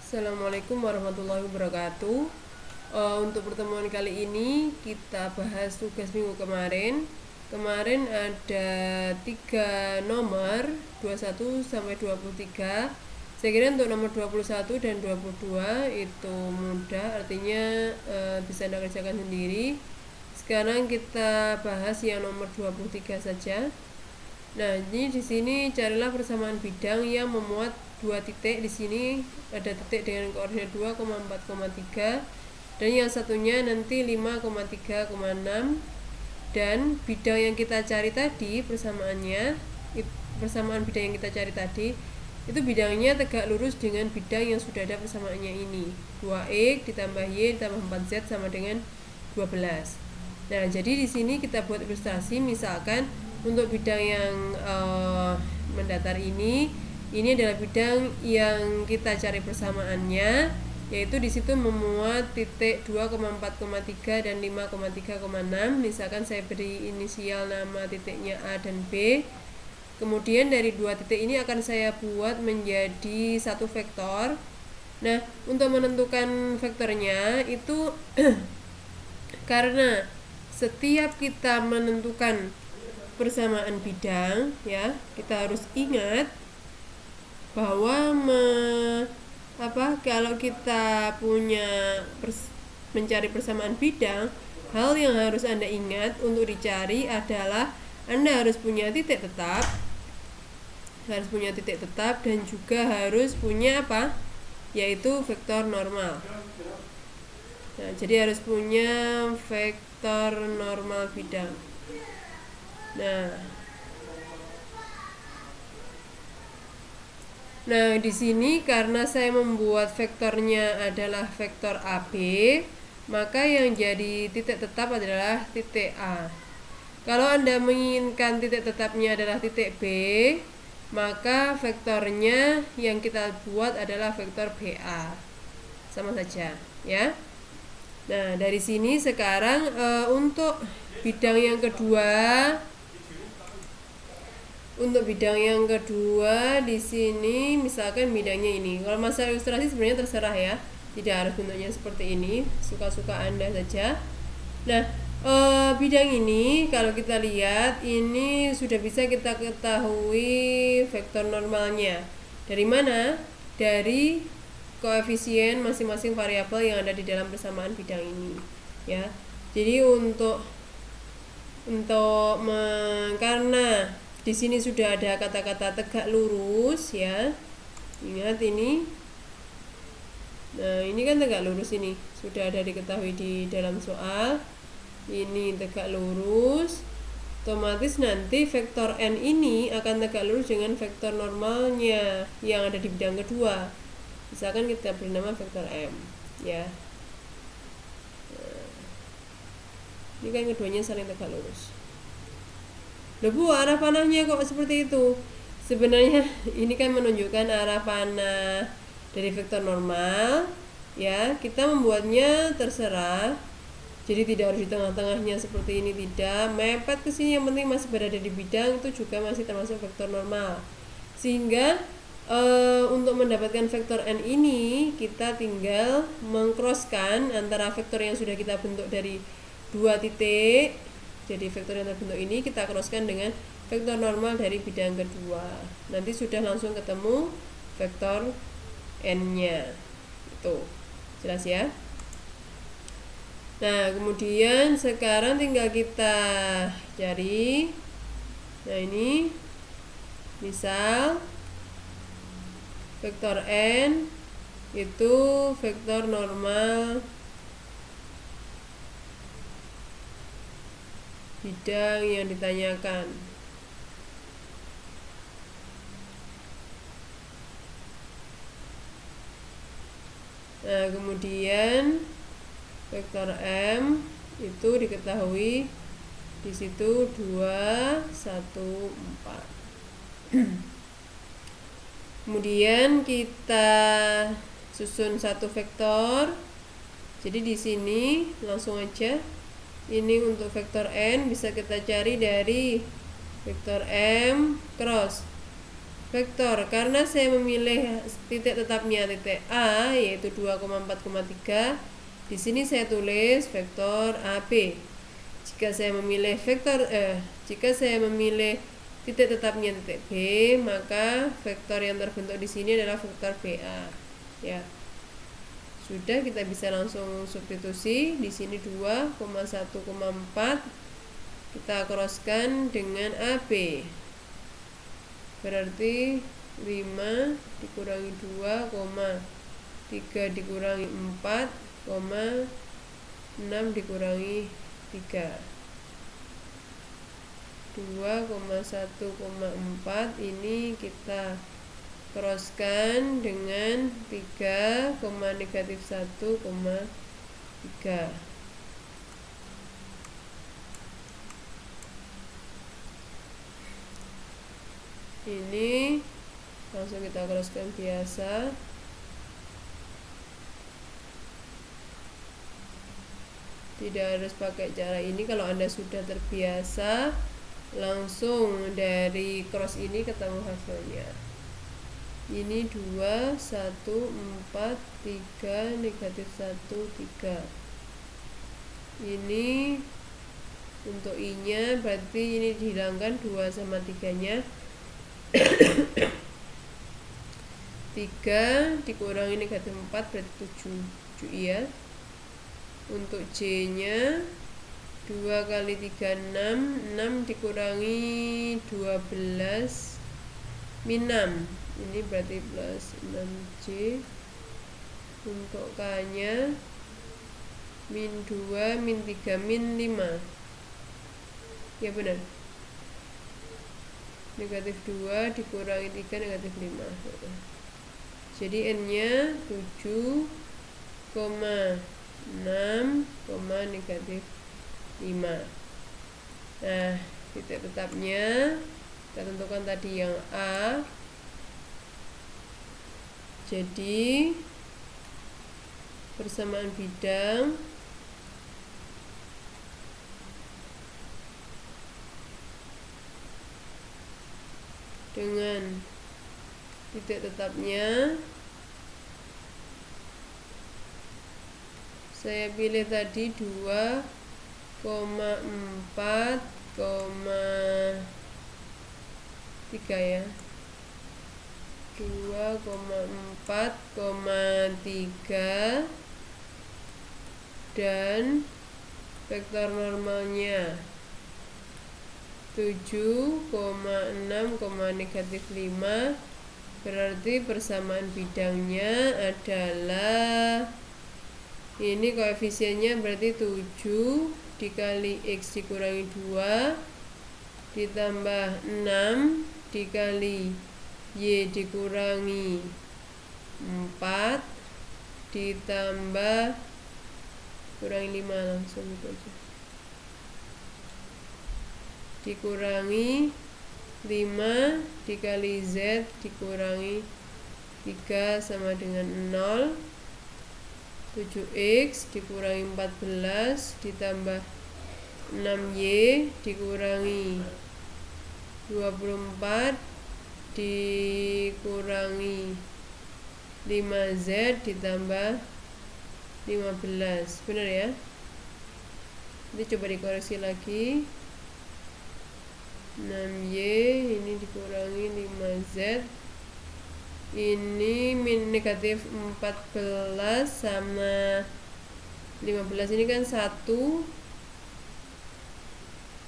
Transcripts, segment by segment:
Assalamualaikum warahmatullahi wabarakatuh. Untuk pertemuan kali ini kita bahas tugas minggu kemarin. Kemarin ada 3 nomor 21 sampai 23. Saya kira untuk nomor 21 dan 22 itu mudah, artinya bisa Anda kerjakan sendiri. Sekarang kita bahas yang nomor 23 saja. Nah, ini di sini carilah persamaan bidang yang memuat 2 titik. Di sini ada titik dengan koordinat 2,4,3 dan yang satunya nanti 5,3,6, dan bidang yang kita cari tadi persamaan bidang yang kita cari tadi itu bidangnya tegak lurus dengan bidang yang sudah ada persamaannya ini. 2x ditambah y ditambah 4z sama dengan 12. Nah, jadi di sini kita buat ilustrasi. Misalkan untuk bidang yang mendatar ini adalah bidang yang kita cari persamaannya, yaitu di situ memuat titik 2,4,3 dan 5,3,6. Misalkan saya beri inisial nama titiknya A dan B. Kemudian dari 2 titik ini akan saya buat menjadi satu vektor. Nah, untuk menentukan vektornya itu karena setiap kita menentukan persamaan bidang, ya, kita harus ingat bahwa kalau kita punya mencari persamaan bidang, hal yang harus Anda ingat untuk dicari adalah Anda harus punya titik tetap, dan juga harus punya yaitu vektor normal. Nah, jadi harus punya vektor normal bidang. Nah, di sini karena saya membuat vektornya adalah vektor AB, maka yang jadi titik tetap adalah titik A. Kalau Anda menginginkan titik tetapnya adalah titik B, maka vektornya yang kita buat adalah vektor BA. Sama saja, ya. Nah, dari sini sekarang untuk bidang yang kedua di sini misalkan bidangnya ini. Kalau masalah ilustrasi sebenarnya terserah, ya, tidak harus bentuknya seperti ini, suka-suka Anda saja. Nah, bidang ini kalau kita lihat ini sudah bisa kita ketahui vektor normalnya. Dari mana? Dari koefisien masing-masing variabel yang ada di dalam persamaan bidang ini, ya. Jadi karena di sini sudah ada kata-kata tegak lurus, ya. Ingat ini. Nah, ini kan tegak lurus, ini sudah ada diketahui di dalam soal. Ini tegak lurus. Otomatis nanti vektor n ini akan tegak lurus dengan vektor normalnya yang ada di bidang kedua. Misalkan kita beri nama vektor M, ya. Ini kan keduanya saling tegak lurus. Loh Bu, arah panahnya kok seperti itu? Sebenarnya ini kan menunjukkan arah panah dari vektor normal, ya. Kita membuatnya terserah. Jadi tidak harus di tengah-tengahnya seperti ini, tidak. Mepet ke sini, yang penting masih berada di bidang, itu juga masih termasuk vektor normal. Sehingga untuk mendapatkan vektor n ini kita tinggal mengcrosskan antara vektor yang sudah kita bentuk dari 2 titik. Jadi vektor yang terbentuk ini kita crosskan dengan vektor normal dari bidang kedua. Nanti sudah langsung ketemu vektor n-nya. Itu jelas, ya. Nah, kemudian sekarang tinggal kita cari. Nah, ini misal vektor n itu vektor normal bidang yang ditanyakan. Nah, kemudian vektor m itu diketahui di situ 2, 1, 4. Kemudian kita susun satu vektor. Jadi di sini langsung aja. Ini untuk vektor n bisa kita cari dari vektor m cross vektor karena saya memilih titik tetapnya titik A yaitu 2,4,3. Di sini saya tulis vektor AB. Jika saya memilih titik tetapnya titik B, maka vektor yang terbentuk di sini adalah vektor BA. Ya. Sudah, kita bisa langsung substitusi. Di sini 2,1,4 kita crosskan dengan AB. Berarti 5 dikurangi 2, 3 dikurangi 4, 6 dikurangi 3. 2,1,4 ini kita crosskan dengan 3, negatif 1,3. Ini langsung kita crosskan biasa. Tidak harus pakai cara ini. Kalau Anda sudah terbiasa, langsung dari cross ini ketemu hasilnya. Ini 2, 1, 4, 3, negatif 1, 3. Ini untuk I-nya berarti ini dihilangkan 2 sama 3-nya. 3 dikurangi negatif 4 berarti 7 ya. Untuk J-nya 2 kali 3, 6 dikurangi 12 min 6, ini berarti plus 6J. Untuk K-nya min 2, min 3, min 5. Ya benar, negatif 2 dikurangi 3, negatif 5. Jadi N-nya 7,6, negatif 5. Nah, titik tetapnya kita tentukan tadi yang A. Jadi persamaan bidang dengan titik tetapnya saya pilih tadi 2,4,3 ya. 2,4,3 dan vektor normalnya 7,6, negatif 5. Berarti persamaan bidangnya adalah ini koefisiennya berarti 7 dikali X dikurangi 2 ditambah 6 dikali Y dikurangi 4 ditambah kurangi 5, langsung itu aja, dikurangi 5 dikali Z dikurangi 3 sama dengan 0. 7X dikurangi 14 ditambah 6Y dikurangi 24 dikurangi 5Z ditambah 15. Benar ya? Nanti coba dikoreksi lagi. 6Y ini dikurangi 5Z, ini min negatif 14 sama 15 ini kan 1,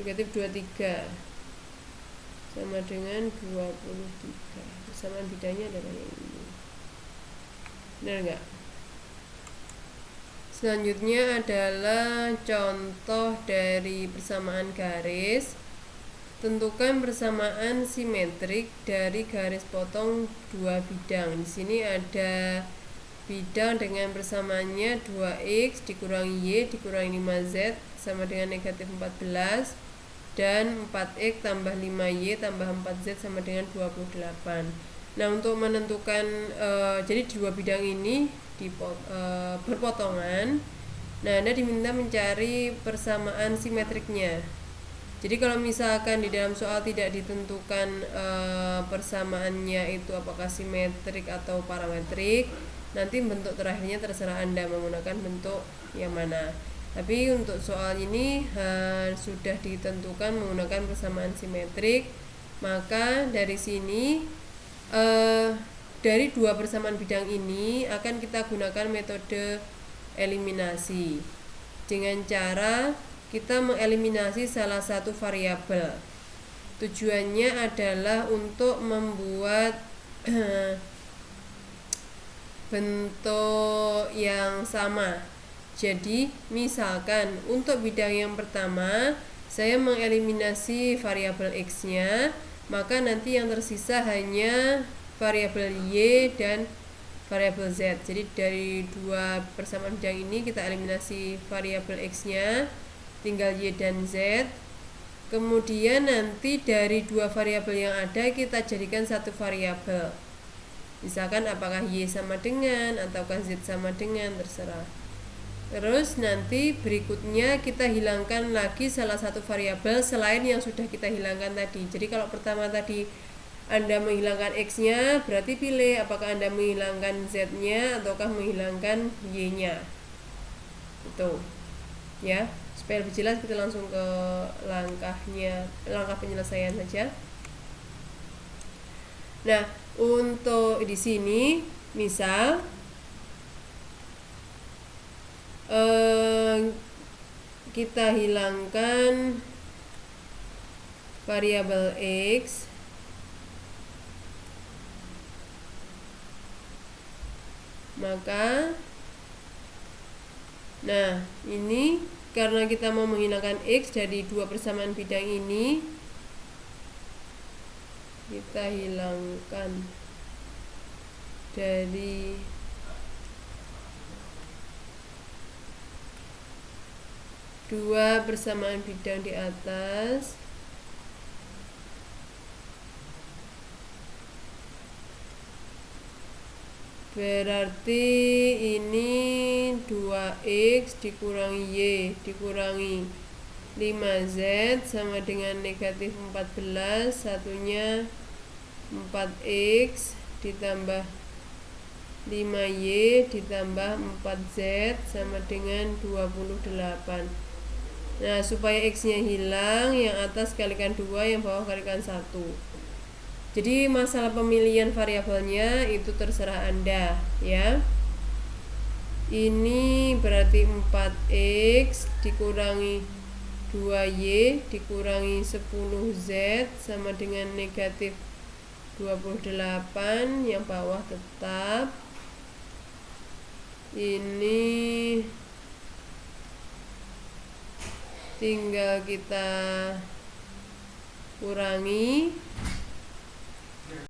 negatif 23 sama dengan 23. Persamaan bidangnya adalah yang ini. Benar enggak? Selanjutnya adalah contoh dari persamaan garis. Tentukan persamaan simetrik dari garis potong dua bidang. Di sini ada bidang dengan persamaannya 2X dikurangi Y dikurangi 5Z sama dengan negatif 14 dan 4X tambah 5Y tambah 4Z sama dengan 28. Nah, untuk menentukan jadi dua bidang ini berpotongan. Nah, Anda diminta mencari persamaan simetriknya. Jadi kalau misalkan di dalam soal tidak ditentukan persamaannya itu apakah simetrik atau parametrik, nanti bentuk terakhirnya terserah Anda menggunakan bentuk yang mana. Tapi untuk soal ini sudah ditentukan menggunakan persamaan simetrik, maka dari sini dari dua persamaan bidang ini akan kita gunakan metode eliminasi dengan cara kita mengeliminasi salah satu variabel. Tujuannya adalah untuk membuat bentuk yang sama. Jadi misalkan untuk bidang yang pertama saya mengeliminasi variabel X-nya, maka nanti yang tersisa hanya variabel Y dan variabel Z. Jadi dari dua persamaan bidang ini kita eliminasi variabel X-nya, tinggal Y dan Z. Kemudian nanti dari dua variabel yang ada kita jadikan satu variabel. Misalkan apakah Y sama dengan ataukah Z sama dengan, terserah. Terus nanti berikutnya kita hilangkan lagi salah satu variabel selain yang sudah kita hilangkan tadi. Jadi kalau pertama tadi Anda menghilangkan X-nya, berarti pilih apakah Anda menghilangkan Z-nya ataukah menghilangkan Y-nya. Itu ya, supaya lebih jelas kita langsung ke langkah penyelesaian saja. Nah, untuk di sini misal kita hilangkan variabel X, maka nah ini karena kita mau menghilangkan X dari dua persamaan bidang ini, kita hilangkan dari dua persamaan bidang di atas, berarti ini 2X dikurangi Y dikurangi 5Z sama dengan negatif 14, satunya 4X ditambah 5Y ditambah 4Z sama dengan 28. Nah, supaya X-nya hilang, yang atas kalikan 2, yang bawah kalikan 1. Jadi masalah pemilihan variabelnya itu terserah Anda ya. Ini berarti 4X dikurangi 2Y dikurangi 10Z sama dengan negatif 28, yang bawah tetap. Ini tinggal kita kurangi